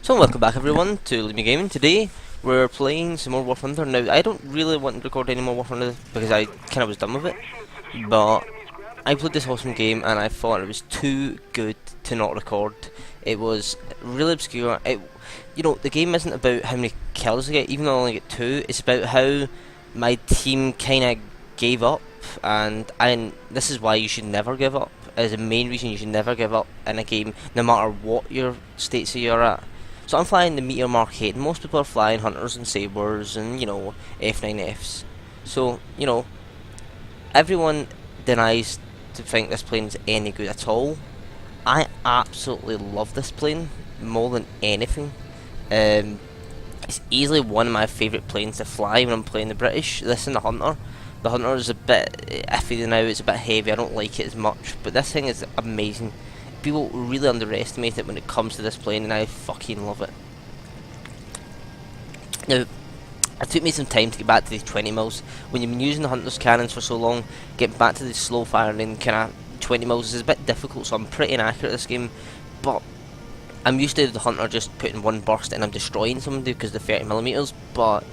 So welcome back everyone to Leave Me Gaming. Today we're playing some more War Thunder. Now I don't really want to record any more War Thunder because I kind of was done with it, but I played this awesome game and I thought it was too good to not record. It was really obscure. The game isn't about how many kills I get, even though I only get 2. It's about how my team kind of gave up, and this is why you should never give up. As the main reason you should never give up in a game, no matter what your states you're at. So I'm flying the Meteor Mark 8, and most people are flying Hunters and Sabres and, F9Fs. So, everyone denies to think this plane is any good at all. I absolutely love this plane more than anything. It's easily one of my favourite planes to fly when I'm playing the British. This and the Hunter. The Hunter is a bit iffy now, it's a bit heavy, I don't like it as much, but this thing is amazing. People really underestimate it when it comes to this plane, and I fucking love it. Now, it took me some time to get back to these 20 mils. When you've been using the Hunter's cannons for so long, getting back to the slow firing kind of 20 mils is a bit difficult, so I'm pretty inaccurate at this game. But I'm used to the Hunter just putting one burst and I'm destroying somebody because of the 30mm. But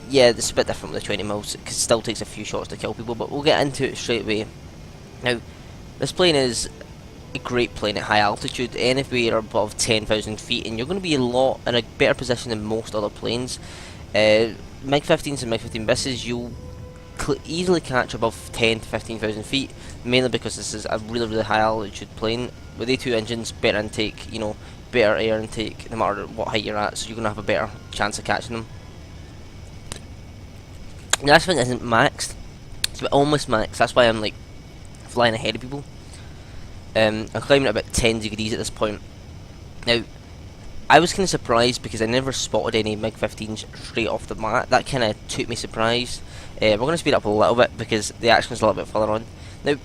yeah, this is a bit different with the 20 mils. It still takes a few shots to kill people, but we'll get into it straight away. Now, this plane is a great plane at high altitude, anywhere above 10,000 feet, and you're going to be in a better position than most other planes. MiG-15s and MiG-15 Bisses, you'll easily catch above 10 to 15,000 feet, mainly because this is a really high altitude plane. With A2 engines, better intake, better air intake, no matter what height you're at, so you're going to have a better chance of catching them. Now, this one isn't maxed, it's almost maxed, that's why I'm flying ahead of people. I'm climbing at about 10 degrees at this point. Now, I was kind of surprised because I never spotted any MiG-15s straight off the bat. That kind of took me surprised. We're going to speed up a little bit because the action is a little bit further on. Now,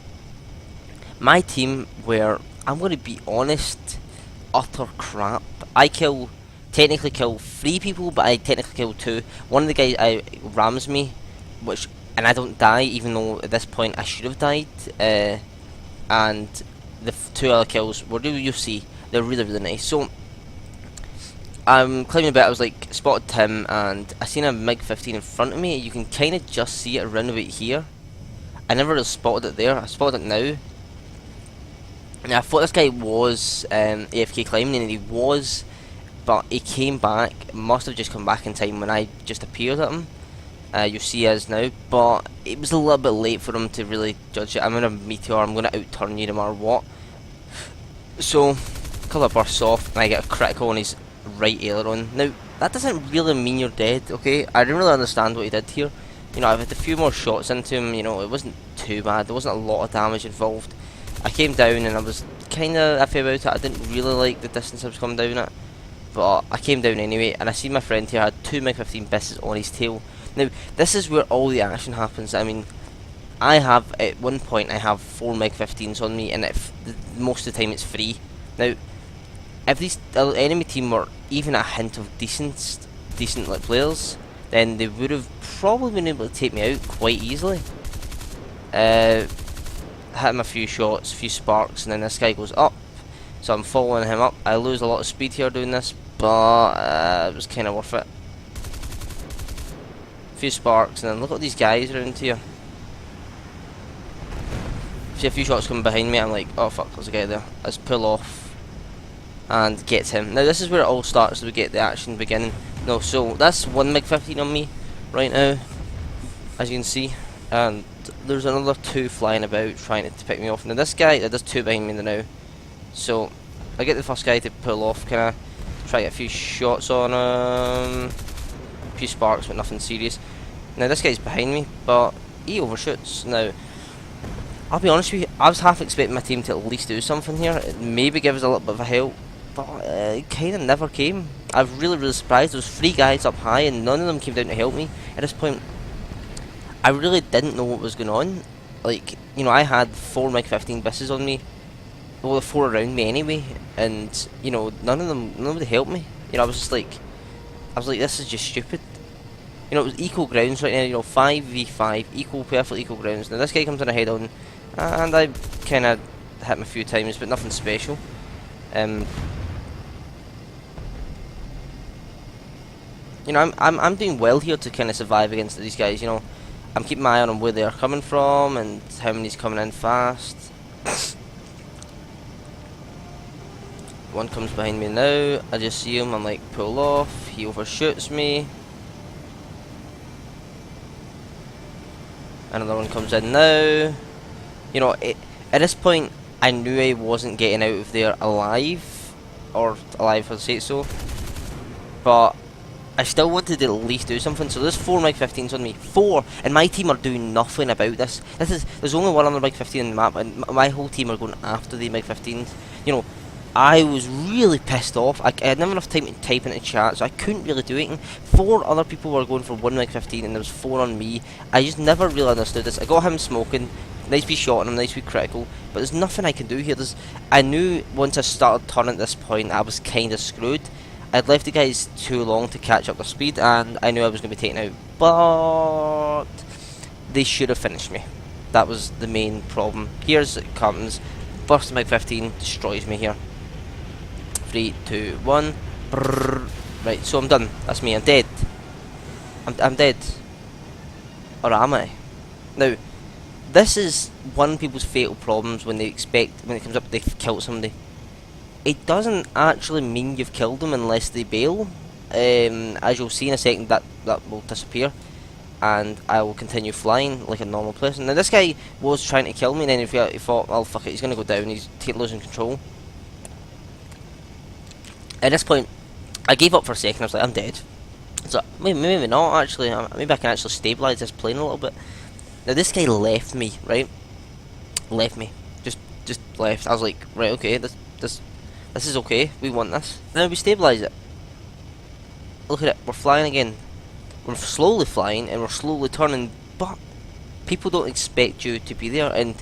my team were, I'm going to be honest, utter crap. I technically kill 3 people, but I technically kill 2. One of the guys rams me, and I don't die, even though at this point I should have died. And the 2 other kills, you'll see, they're really nice. So, I'm climbing a bit, I was spotted him, and I seen a MiG-15 in front of me. You can kind of just see it around about here. I never really spotted it there, I spotted it now. Now, I thought this guy was AFK climbing, and he was, but he came back, must have just come back in time when I just appeared at him. You see us now, but it was a little bit late for him to really judge it. I'm in a Meteor, I'm going to outturn you no matter what. So, a couple of bursts off, and I get a critical on his right aileron. Now, that doesn't really mean you're dead, okay? I didn't really understand what he did here. I've had a few more shots into him, it wasn't too bad. There wasn't a lot of damage involved. I came down and I was kind of iffy about it. I didn't really like the distance I was coming down at. But I came down anyway, and I see my friend here had 2 MiG-15 Bisses on his tail. Now, this is where all the action happens. I mean, at one point, I have 4 MiG-15s on me, and most of the time it's free. Now, if these enemy team were even a hint of decent players, then they would have probably been able to take me out quite easily. Hit him a few shots, a few sparks, and then this guy goes up. So I'm following him up. I lose a lot of speed here doing this, but it was kind of worth it. A few sparks, and then look at these guys around here. See a few shots coming behind me, I'm like, oh fuck, there's a guy there. Let's pull off and get him. Now this is where it all starts, so we get the action beginning. No, so that's 1 MiG-15 on me right now, as you can see, and there's another 2 flying about trying to pick me off. Now this guy, there's 2 behind me now, so I get the first guy to pull off, try to get a few shots on him, a few sparks, but nothing serious. Now this guy's behind me, but he overshoots. Now, I'll be honest with you, I was half expecting my team to at least do something here, maybe give us a little bit of a help, but it kind of never came. I was really surprised. There was 3 guys up high and none of them came down to help me. At this point, I really didn't know what was going on. I had 4 MiG-15 Bisses on me, well, the 4 around me anyway, and, nobody helped me. I was like, this is just stupid. It was equal grounds right now, 5v5, perfect equal grounds. Now this guy comes in a head on, and I kind of hit him a few times, but nothing special. you know, I'm doing well here to kind of survive against these guys. You know, I'm keeping my eye on where they're coming from and how many's coming in fast. One comes behind me now. I just see him. I'm like, pull off. He overshoots me. Another one comes in now. You know, at this point, I knew I wasn't getting out of there alive, or alive for the sake so. But I still wanted to at least do something. So there's 4 MiG-15s on me, 4, and my team are doing nothing about this. There's only one other MiG-15 in the map, and my whole team are going after the MiG-15s. You know, I was really pissed off. I had never enough time to type into chat, so I couldn't really do anything. 4 other people were going for 1 MiG-15, and there was 4 on me. I just never really understood this. I got him smoking. Nice wee shot on him, nice wee critical, but there's nothing I can do here. I knew once I started turning at this point, I was kind of screwed. I'd left the guys too long to catch up their speed, and I knew I was going to be taken out, but they should have finished me. That was the main problem. Here's it comes. Burst MiG-15 destroys me here. 3, 2, 1. Brrr. Right, so I'm done. That's me. I'm dead. I'm dead. Or am I? Now, this is one of people's fatal problems when they expect, when it comes up they've killed somebody. It doesn't actually mean you've killed them unless they bail. As you'll see in a second, that will disappear, and I will continue flying like a normal person. Now this guy was trying to kill me, and then he thought, well fuck it, he's gonna go down, he's losing control. At this point, I gave up for a second. I was like, I'm dead. So maybe not actually. Maybe I can actually stabilize this plane a little bit. Now this guy left me, right? Left me. Just left. I was like, right, okay, this is okay. We want this. Now we stabilize it. Look at it. We're flying again. We're slowly flying and we're slowly turning, but people don't expect you to be there. And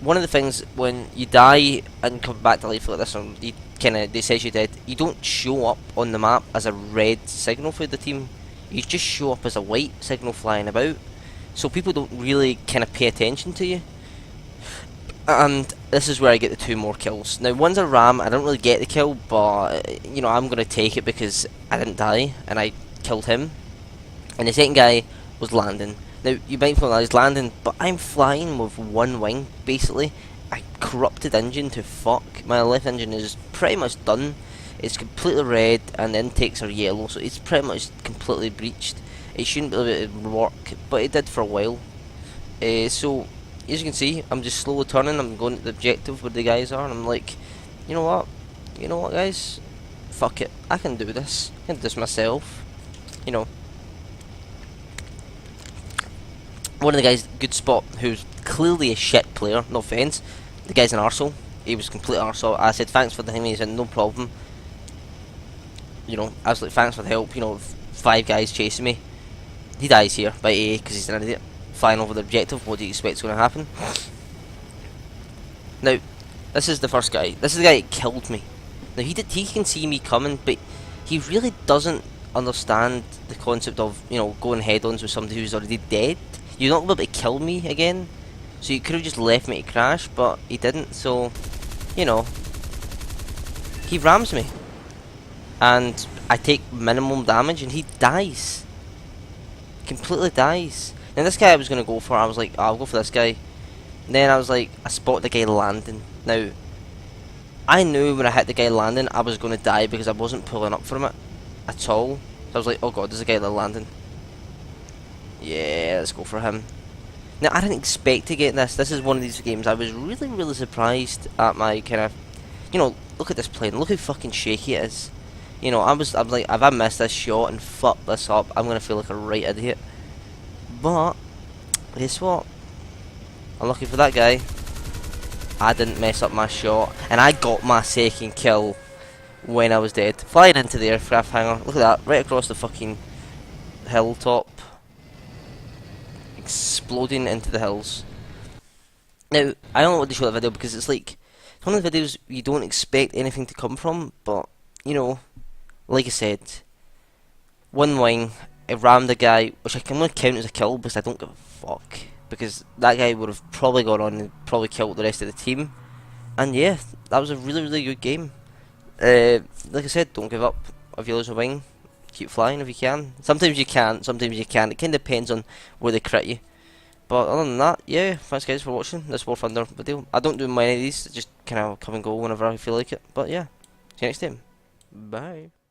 one of the things when you die and come back to life like this, or you they says you're dead, you don't show up on the map as a red signal for the team. You just show up as a white signal flying about. So people don't really kind of pay attention to you. And this is where I get the 2 more kills. Now one's a ram, I don't really get the kill, but you know, I'm going to take it because I didn't die and I killed him. And the second guy was landing. Now you might think he's landing, but I'm flying with 1 wing basically. I corrupted engine to fuck. My left engine is pretty much done. It's completely red and the intakes are yellow, so it's pretty much completely breached. It shouldn't be able to work, but it did for a while. So, as you can see, I'm just slowly turning. I'm going to the objective where the guys are, and I'm like, you know what? You know what, guys? Fuck it. I can do this. I can do this myself. You know. One of the guys, good spot, who's clearly a shit player, no offence. The guy's an arsehole. He was a complete arsehole. I said, thanks for the thing. He said, no problem. You know, I was like, thanks for the help. You know, 5 guys chasing me. He dies here by AA because he's an idiot. Flying over the objective, what do you expect is going to happen? Now, this is the first guy. This is the guy that killed me. Now, he can see me coming, but he really doesn't understand the concept of, you know, going head-ons with somebody who's already dead. You're not able to kill me again. So you could have just left me to crash, but he didn't, so, you know. He rams me. And I take minimum damage, and he dies. Completely dies. Now this guy I was going to go for, I was like, oh, I'll go for this guy. And then I was like, I spotted the guy landing. Now, I knew when I hit the guy landing, I was going to die because I wasn't pulling up from it at all. So I was like, oh god, there's a guy that landing. Yeah, let's go for him. Now, I didn't expect to get this. This is one of these games I was really surprised at my kind of, you know, look at this plane. Look how fucking shaky it is. You know, I'm like, if I miss this shot and fuck this up, I'm going to feel like a right idiot. But, guess what? Unlucky for that guy, I didn't mess up my shot, and I got my second kill when I was dead. Flying into the aircraft hangar, look at that, right across the fucking hilltop. Exploding into the hills. Now, I don't want to show that video because it's like, it's one of the videos you don't expect anything to come from, but, you know, like I said, 1 wing, I rammed a guy, which I can only count as a kill because I don't give a fuck. Because that guy would have probably gone on and probably killed the rest of the team. And yeah, that was a really good game. Like I said, don't give up if you lose a wing. keep flying if you can. Sometimes you can't, sometimes you can. It kind of depends on where they crit you. But other than that, yeah, thanks guys for watching this War Thunder video. I don't do many of these, just kind of come and go whenever I feel like it. But yeah, see you next time. Bye.